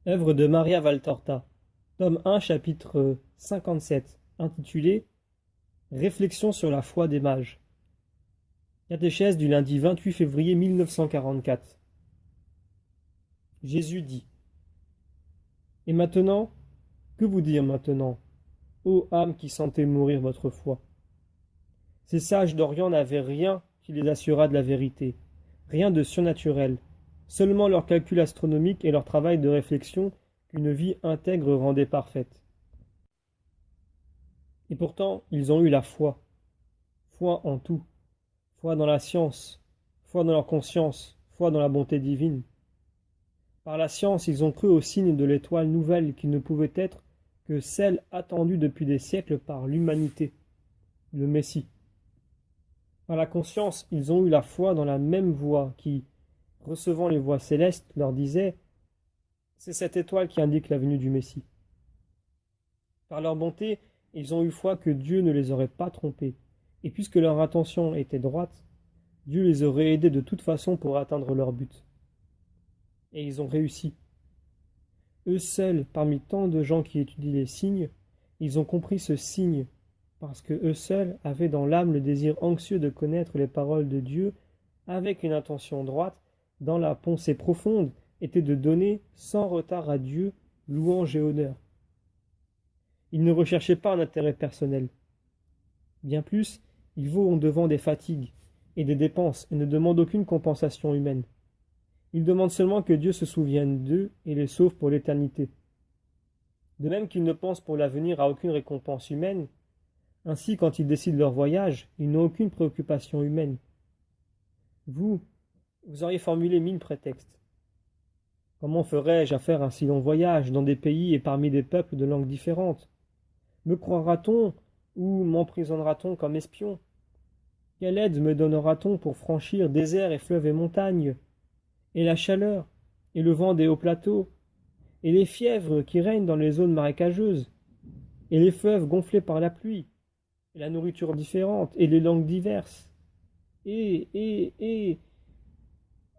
Œuvre de Maria Valtorta, tome 1, chapitre 57, intitulé Réflexion sur la foi des mages. Catéchèse du lundi 28 février 1944. Jésus dit: Et maintenant, que vous dire maintenant, ô âme qui sentez mourir votre foi? Ces sages d'Orient n'avaient rien qui les assurât de la vérité, rien de surnaturel, seulement leur calcul astronomique et leur travail de réflexion qu'une vie intègre rendait parfaite. Et pourtant, ils ont eu la foi en tout, foi dans la science, foi dans leur conscience, foi dans la bonté divine. Par la science, ils ont cru au signe de l'étoile nouvelle qui ne pouvait être que celle attendue depuis des siècles par l'humanité, le Messie. Par la conscience, ils ont eu la foi dans la même voix qui, recevant les voix célestes, leur disait: c'est cette étoile qui indique la venue du Messie. Par leur bonté, ils ont eu foi que Dieu ne les aurait pas trompés, et puisque leur intention était droite, Dieu les aurait aidés de toute façon pour atteindre leur but. Et ils ont réussi. Eux seuls, parmi tant de gens qui étudient les signes, ils ont compris ce signe, parce que eux seuls avaient dans l'âme le désir anxieux de connaître les paroles de Dieu, avec une intention droite, dans la pensée profonde, était de donner sans retard à Dieu louange et honneur. Ils ne recherchaient pas un intérêt personnel. Bien plus, ils vont devant des fatigues et des dépenses et ne demandent aucune compensation humaine. Ils demandent seulement que Dieu se souvienne d'eux et les sauve pour l'éternité. De même qu'ils ne pensent pour l'avenir à aucune récompense humaine, ainsi quand ils décident leur voyage, ils n'ont aucune préoccupation humaine. Vous auriez formulé 1000 prétextes. Comment ferais-je à faire un si long voyage dans des pays et parmi des peuples de langues différentes? Me croira-t-on ou m'emprisonnera-t-on comme espion? Quelle aide me donnera-t-on pour franchir déserts et fleuves et montagnes? Et la chaleur, et le vent des hauts plateaux, et les fièvres qui règnent dans les zones marécageuses, et les fleuves gonflés par la pluie, et la nourriture différente, et les langues diverses. Et,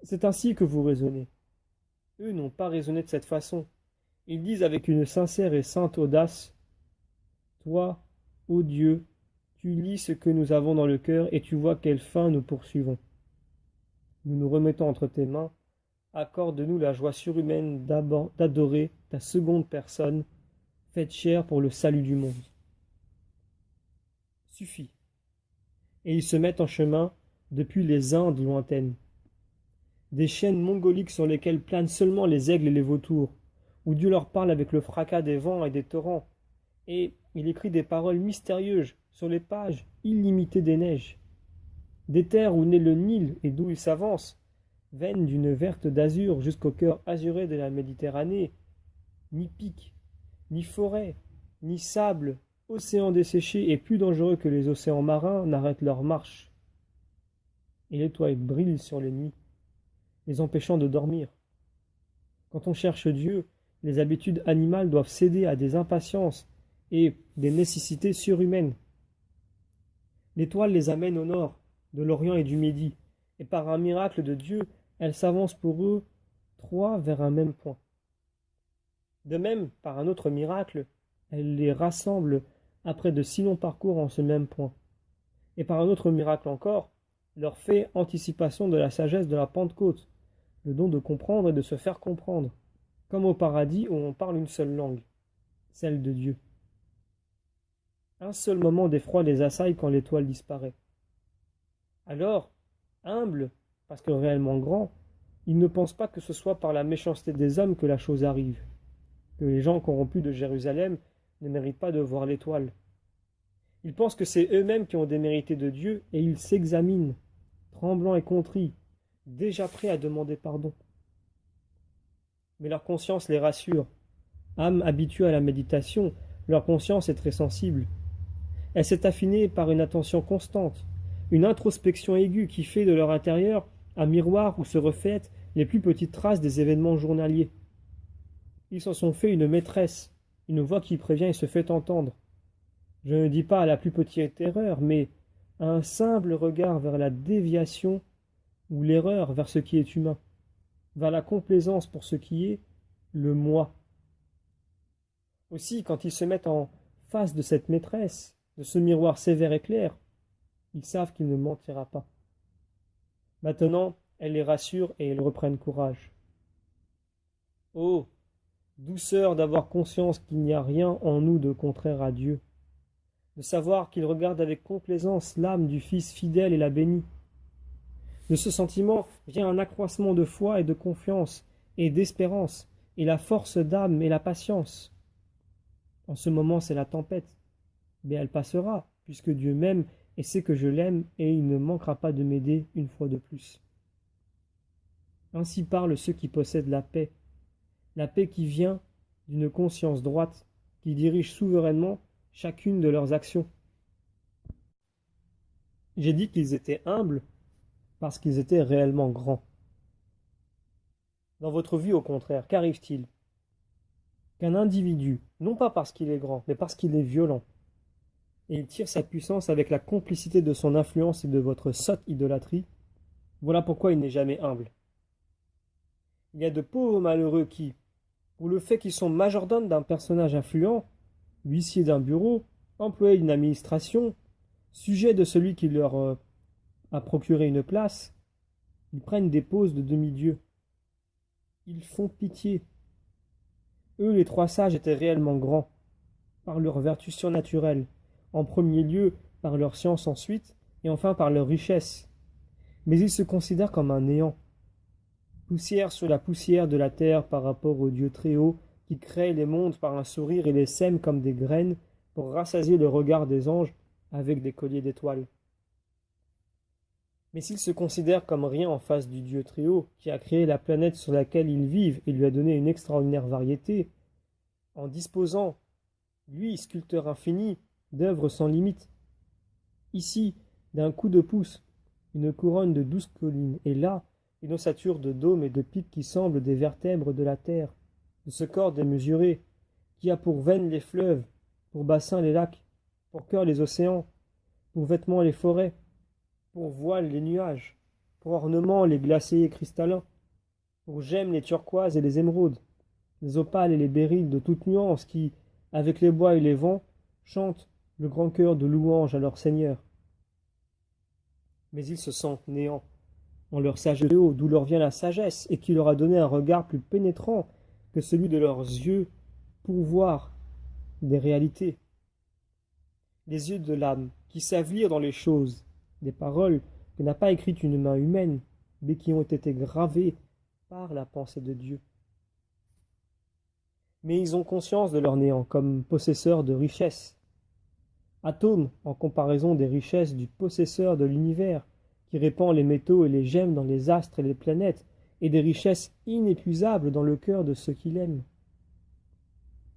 c'est ainsi que vous raisonnez. Eux n'ont pas raisonné de cette façon. Ils disent avec une sincère et sainte audace: Toi, ô Dieu, tu lis ce que nous avons dans le cœur et tu vois quelle fin nous poursuivons. Nous nous remettons entre tes mains. Accorde-nous la joie surhumaine d'adorer ta seconde personne, faite chair pour le salut du monde. Suffit. Et ils se mettent en chemin depuis les Indes lointaines. Des chaînes mongoliques sur lesquelles planent seulement les aigles et les vautours, où Dieu leur parle avec le fracas des vents et des torrents, et il écrit des paroles mystérieuses sur les pages illimitées des neiges. Des terres où naît le Nil et d'où il s'avance, veine d'une verte d'azur jusqu'au cœur azuré de la Méditerranée, ni pics, ni forêts, ni sable, océan desséché et plus dangereux que les océans marins n'arrêtent leur marche. Et l'étoile brille sur les nuits, les empêchant de dormir. Quand on cherche Dieu, les habitudes animales doivent céder à des impatiences et des nécessités surhumaines. L'étoile les amène au nord, de l'Orient et du Midi, et par un miracle de Dieu, elle s'avance pour eux trois vers un même point. De même, par un autre miracle, elle les rassemble après de si longs parcours en ce même point. Et par un autre miracle encore, leur fait anticipation de la sagesse de la Pentecôte, le don de comprendre et de se faire comprendre, comme au paradis où on parle une seule langue, celle de Dieu. Un seul moment d'effroi les assaille quand l'étoile disparaît. Alors, humbles, parce que réellement grands, ils ne pensent pas que ce soit par la méchanceté des hommes que la chose arrive, que les gens corrompus de Jérusalem ne méritent pas de voir l'étoile. Ils pensent que c'est eux-mêmes qui ont démérité de Dieu et ils s'examinent, tremblants et contrits, déjà prêts à demander pardon. Mais leur conscience les rassure. Âme habituée à la méditation, leur conscience est très sensible. Elle s'est affinée par une attention constante, une introspection aiguë qui fait de leur intérieur un miroir où se reflètent les plus petites traces des événements journaliers. Ils s'en sont fait une maîtresse, une voix qui prévient et se fait entendre. Je ne dis pas à la plus petite erreur, mais à un simple regard vers la déviation ou l'erreur vers ce qui est humain, vers la complaisance pour ce qui est, le moi. Aussi, quand ils se mettent en face de cette maîtresse, de ce miroir sévère et clair, ils savent qu'il ne mentira pas. Maintenant, elle les rassure et ils reprennent courage. Oh, douceur d'avoir conscience qu'il n'y a rien en nous de contraire à Dieu, de savoir qu'il regarde avec complaisance l'âme du Fils fidèle et la bénit. De ce sentiment vient un accroissement de foi et de confiance et d'espérance, et la force d'âme et la patience. En ce moment, c'est la tempête, mais elle passera, puisque Dieu m'aime et sait que je l'aime, et il ne manquera pas de m'aider une fois de plus. Ainsi parlent ceux qui possèdent la paix qui vient d'une conscience droite, qui dirige souverainement chacune de leurs actions. J'ai dit qu'ils étaient humbles parce qu'ils étaient réellement grands. Dans votre vie, au contraire, qu'arrive-t-il? Qu'un individu, non pas parce qu'il est grand, mais parce qu'il est violent, et il tire sa puissance avec la complicité de son influence et de votre sotte idolâtrie, voilà pourquoi il n'est jamais humble. Il y a de pauvres malheureux qui, pour le fait qu'ils sont majordomes d'un personnage influent, huissiers d'un bureau, employés d'une administration, sujets de celui qui leur a procuré une place, ils prennent des poses de demi-dieux. Ils font pitié. Eux, les trois sages, étaient réellement grands, par leur vertu surnaturelle, en premier lieu par leur science ensuite, et enfin par leur richesse. Mais ils se considèrent comme un néant, poussière sur la poussière de la terre par rapport au Dieu très haut qui crée les mondes par un sourire et les sème comme des graines pour rassasier le regard des anges avec des colliers d'étoiles. Mais s'ils se considèrent comme rien en face du Dieu très haut qui a créé la planète sur laquelle ils vivent et lui a donné une extraordinaire variété, en disposant, lui, sculpteur infini, d'œuvres sans limite, ici, d'un coup de pouce, une couronne de 12 collines, et là, une ossature de dômes et de pics qui semblent des vertèbres de la terre, de ce corps démesuré, qui a pour veines les fleuves, pour bassin les lacs, pour cœur les océans, pour vêtements les forêts, pour voile les nuages, pour ornement les glaciers cristallins, pour gemmes les turquoises et les émeraudes, les opales et les béryls de toutes nuances qui, avec les bois et les vents, chantent le grand chœur de louange à leur Seigneur. Mais ils se sentent néants, en leur sagesse haut, d'où leur vient la sagesse, et qui leur a donné un regard plus pénétrant que celui de leurs yeux pour voir des réalités. Les yeux de l'âme, qui savent lire dans les choses des paroles que n'a pas écrites une main humaine, mais qui ont été gravées par la pensée de Dieu. Mais ils ont conscience de leur néant comme possesseurs de richesses. Atomes en comparaison des richesses du possesseur de l'univers, qui répand les métaux et les gemmes dans les astres et les planètes, et des richesses inépuisables dans le cœur de ceux qu'il aime.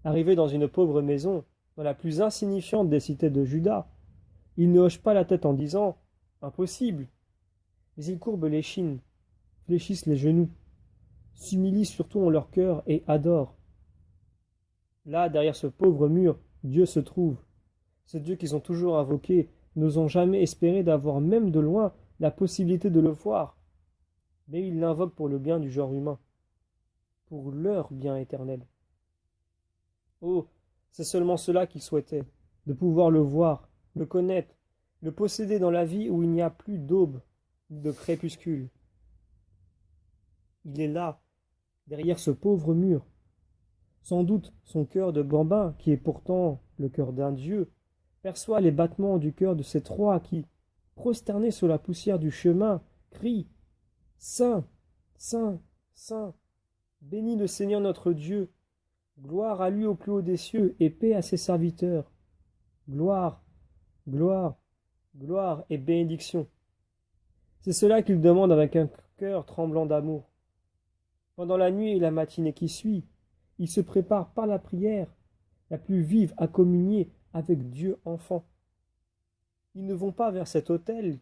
Arrivé dans une pauvre maison, dans la plus insignifiante des cités de Juda, ils ne hochent pas la tête en disant « Impossible !» mais ils courbent l'échine, fléchissent les genoux, s'humilient surtout en leur cœur et adorent. Là, derrière ce pauvre mur, Dieu se trouve, ce Dieu qu'ils ont toujours invoqué, n'osant jamais espérer d'avoir même de loin la possibilité de le voir. Mais ils l'invoquent pour le bien du genre humain, pour leur bien éternel. Oh, c'est seulement cela qu'ils souhaitaient, de pouvoir le voir, le connaître, le posséder dans la vie où il n'y a plus d'aube, de crépuscule. Il est là, derrière ce pauvre mur. Sans doute son cœur de bambin, qui est pourtant le cœur d'un dieu, perçoit les battements du cœur de ces trois qui, prosternés sous la poussière du chemin, crient « Saint, Saint, Saint, bénis le Seigneur notre Dieu, gloire à lui au plus haut des cieux et paix à ses serviteurs. Gloire, gloire, gloire et bénédiction. » C'est cela qu'ils demandent avec un cœur tremblant d'amour. Pendant la nuit et la matinée qui suit, ils se préparent par la prière la plus vive à communier avec Dieu enfant. Ils ne vont pas vers cet autel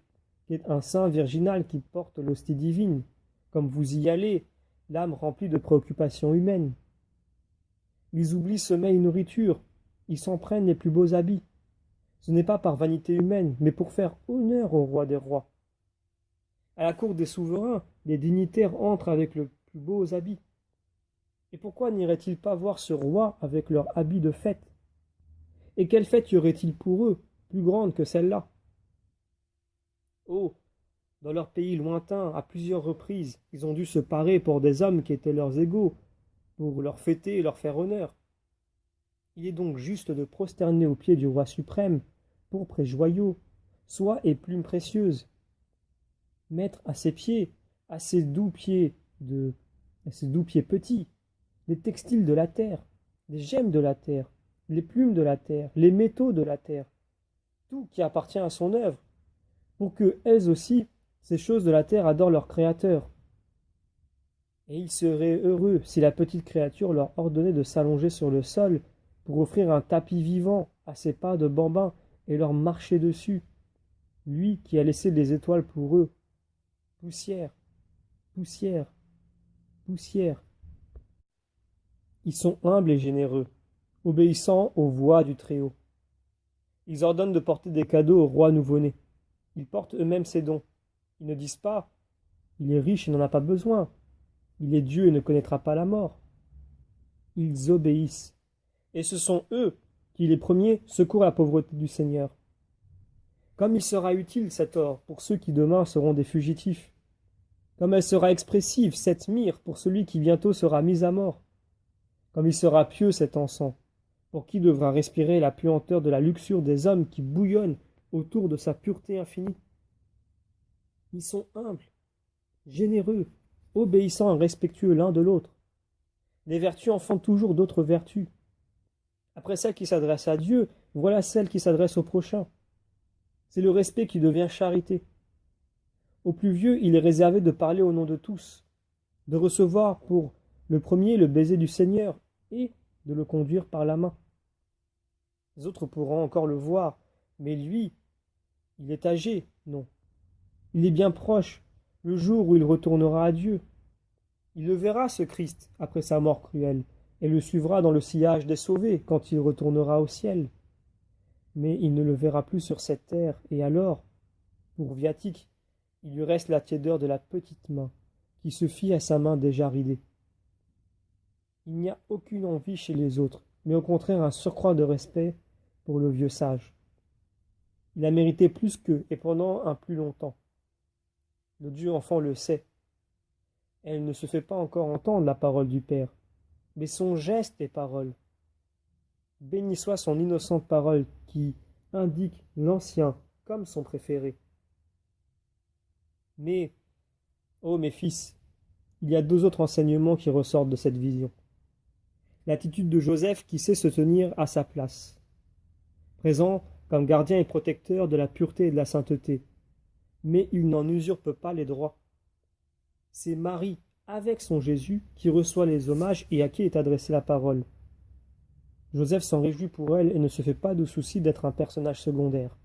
qui est un sein virginal qui porte l'hostie divine, comme vous y allez, l'âme remplie de préoccupations humaines. Ils oublient sommeil et nourriture, ils s'en prennent les plus beaux habits. Ce n'est pas par vanité humaine, mais pour faire honneur au roi des rois. À la cour des souverains, les dignitaires entrent avec les plus beaux habits. Et pourquoi n'iraient-ils pas voir ce roi avec leur habit de fête? Et quelle fête y aurait-il pour eux, plus grande que celle-là? Oh, dans leur pays lointain, à plusieurs reprises, ils ont dû se parer pour des hommes qui étaient leurs égaux, pour leur fêter et leur faire honneur. Il est donc juste de prosterner aux pieds du roi suprême, pourpre et joyaux, soie et plumes précieuses, mettre à ses pieds, à ses doux pieds à ses doux pieds petits, les textiles de la terre, les gemmes de la terre, les plumes de la terre, les métaux de la terre, tout qui appartient à son œuvre, pour que elles aussi, ces choses de la terre, adorent leur Créateur. Et ils seraient heureux si la petite créature leur ordonnait de s'allonger sur le sol pour offrir un tapis vivant à ses pas de bambin et leur marcher dessus, lui qui a laissé des étoiles pour eux. Poussière, poussière, poussière. Ils sont humbles et généreux, obéissant aux voix du Très-Haut. Ils ordonnent de porter des cadeaux au roi nouveau-né. Ils portent eux-mêmes ses dons. Ils ne disent pas « Il est riche et n'en a pas besoin. Il est Dieu et ne connaîtra pas la mort. » Ils obéissent. Et ce sont eux qui, les premiers, secourent la pauvreté du Seigneur. Comme il sera utile cet or pour ceux qui demain seront des fugitifs. Comme elle sera expressive cette myrrhe pour celui qui bientôt sera mis à mort. Comme il sera pieux cet encens, pour qui devra respirer la puanteur de la luxure des hommes qui bouillonnent autour de sa pureté infinie. Ils sont humbles, généreux, obéissants et respectueux l'un de l'autre. Les vertus en font toujours d'autres vertus. Après celle qui s'adresse à Dieu, voilà celle qui s'adresse au prochain. C'est le respect qui devient charité. Au plus vieux, il est réservé de parler au nom de tous, de recevoir pour le premier le baiser du Seigneur et de le conduire par la main. Les autres pourront encore le voir, mais lui, il est âgé, non. Il est bien proche, le jour où il retournera à Dieu. Il le verra, ce Christ, après sa mort cruelle, et le suivra dans le sillage des sauvés quand il retournera au ciel. Mais il ne le verra plus sur cette terre, et alors, pour viatique, il lui reste la tiédeur de la petite main, qui se fie à sa main déjà ridée. Il n'y a aucune envie chez les autres, mais au contraire un surcroît de respect pour le vieux sage. Il a mérité plus qu'eux, et pendant un plus longtemps. Le Dieu enfant le sait. Elle ne se fait pas encore entendre la parole du Père, mais son geste est parole. Béni soit son innocente parole qui indique l'ancien comme son préféré. Mais, ô mes fils, il y a deux autres enseignements qui ressortent de cette vision. L'attitude de Joseph qui sait se tenir à sa place, présent comme gardien et protecteur de la pureté et de la sainteté, mais il n'en usurpe pas les droits. C'est Marie, avec son Jésus, qui reçoit les hommages et à qui est adressée la parole. Joseph s'en réjouit pour elle et ne se fait pas de souci d'être un personnage secondaire.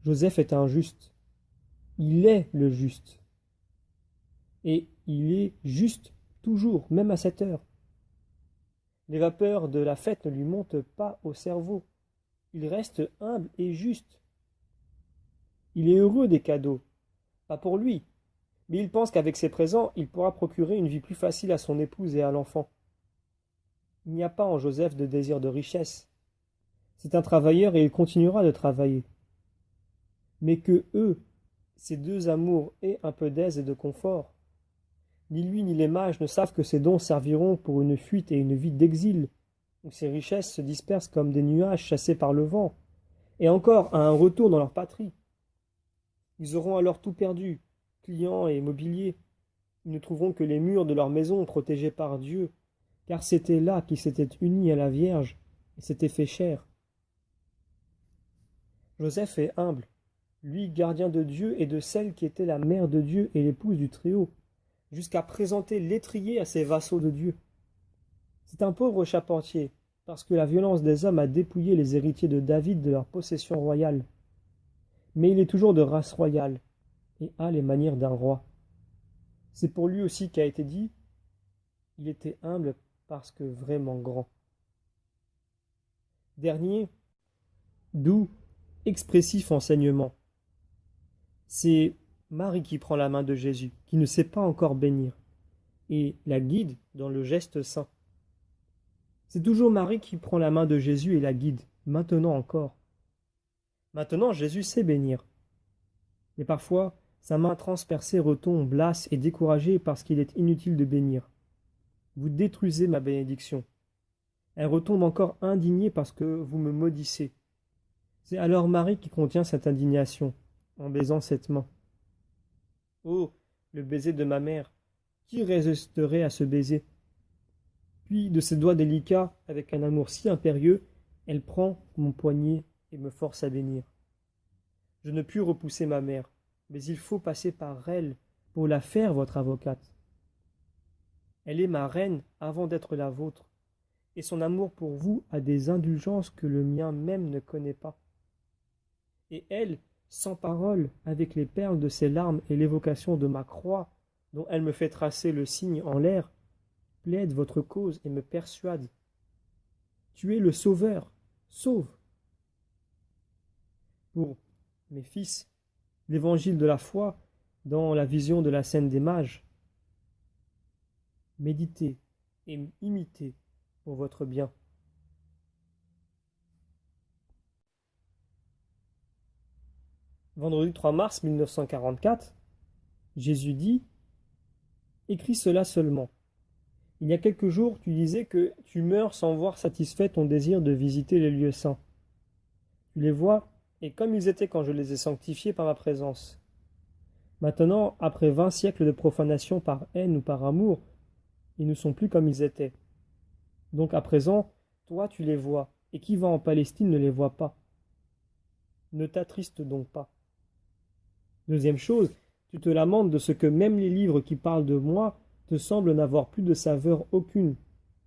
Joseph est un juste. Il est le juste. Et il est juste toujours, même à cette heure. Les vapeurs de la fête ne lui montent pas au cerveau. Il reste humble et juste. Il est heureux des cadeaux, pas pour lui, mais il pense qu'avec ses présents, il pourra procurer une vie plus facile à son épouse et à l'enfant. Il n'y a pas en Joseph de désir de richesse. C'est un travailleur et il continuera de travailler. Mais que eux, ces deux amours, aient un peu d'aise et de confort. Ni lui ni les mages ne savent que ces dons serviront pour une fuite et une vie d'exil, où ces richesses se dispersent comme des nuages chassés par le vent, et encore à un retour dans leur patrie. Ils auront alors tout perdu, clients et mobilier. Ils ne trouveront que les murs de leur maison protégés par Dieu, car c'était là qu'ils s'étaient unis à la Vierge et s'étaient fait chair. Joseph est humble, lui gardien de Dieu et de celle qui était la mère de Dieu et l'épouse du Très-Haut, jusqu'à présenter l'étrier à ses vassaux de Dieu. C'est un pauvre charpentier, parce que la violence des hommes a dépouillé les héritiers de David de leur possession royale. Mais il est toujours de race royale, et a les manières d'un roi. C'est pour lui aussi qu'a été dit, il était humble parce que vraiment grand. Dernier, doux, expressif enseignement. C'est Marie qui prend la main de Jésus, qui ne sait pas encore bénir. et la guide dans le geste saint. C'est toujours Marie qui prend la main de Jésus et la guide, maintenant encore. Maintenant, Jésus sait bénir. Mais parfois, sa main transpercée retombe, lasse et découragée parce qu'il est inutile de bénir. Vous détruisez ma bénédiction. Elle retombe encore indignée parce que vous me maudissez. C'est alors Marie qui contient cette indignation, en baisant cette main. Oh, le baiser de ma mère! Qui résisterait à ce baiser? Puis, de ses doigts délicats, avec un amour si impérieux, elle prend mon poignet et me force à bénir. Je ne puis repousser ma mère, mais il faut passer par elle pour la faire votre avocate. Elle est ma reine avant d'être la vôtre, et son amour pour vous a des indulgences que le mien même ne connaît pas. Et elle, sans parole, avec les perles de ses larmes et l'évocation de ma croix, dont elle me fait tracer le signe en l'air, plaide votre cause et me persuade. Tu es le Sauveur, sauve! Pour mes fils, l'évangile de la foi, dans la vision de la scène des mages, méditez et imitez pour votre bien. Vendredi 3 mars 1944, Jésus dit « Écris cela seulement. Il y a quelques jours, tu disais que tu meurs sans voir satisfait ton désir de visiter les lieux saints. Tu les vois, et comme ils étaient quand je les ai sanctifiés par ma présence. Maintenant, après 20 siècles de profanation par haine ou par amour, ils ne sont plus comme ils étaient. Donc à présent, toi tu les vois, et qui va en Palestine ne les voit pas. Ne t'attriste donc pas. Deuxième chose, tu te lamentes de ce que même les livres qui parlent de moi te semblent n'avoir plus de saveur aucune,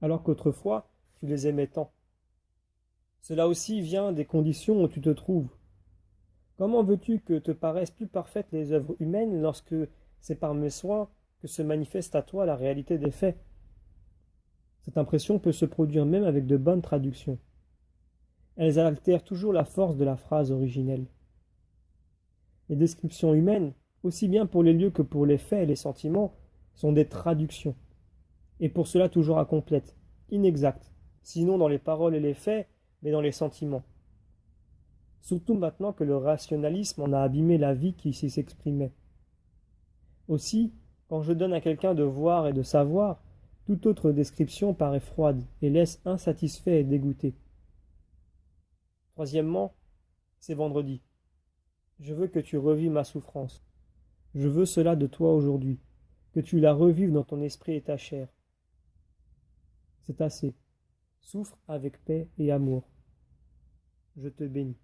alors qu'autrefois tu les aimais tant. Cela aussi vient des conditions où tu te trouves. Comment veux-tu que te paraissent plus parfaites les œuvres humaines lorsque c'est par mes soins que se manifeste à toi la réalité des faits? Cette impression peut se produire même avec de bonnes traductions. Elles altèrent toujours la force de la phrase originelle. Les descriptions humaines, aussi bien pour les lieux que pour les faits et les sentiments, sont des traductions, et pour cela toujours incomplètes, inexactes, sinon dans les paroles et les faits, mais dans les sentiments. Surtout maintenant que le rationalisme en a abîmé la vie qui s'y s'exprimait. Aussi, quand je donne à quelqu'un de voir et de savoir, toute autre description paraît froide et laisse insatisfait et dégoûté. Troisièmement, c'est vendredi. Je veux que tu revives ma souffrance. Je veux cela de toi aujourd'hui, que tu la revives dans ton esprit et ta chair. C'est assez. Souffre avec paix et amour. Je te bénis.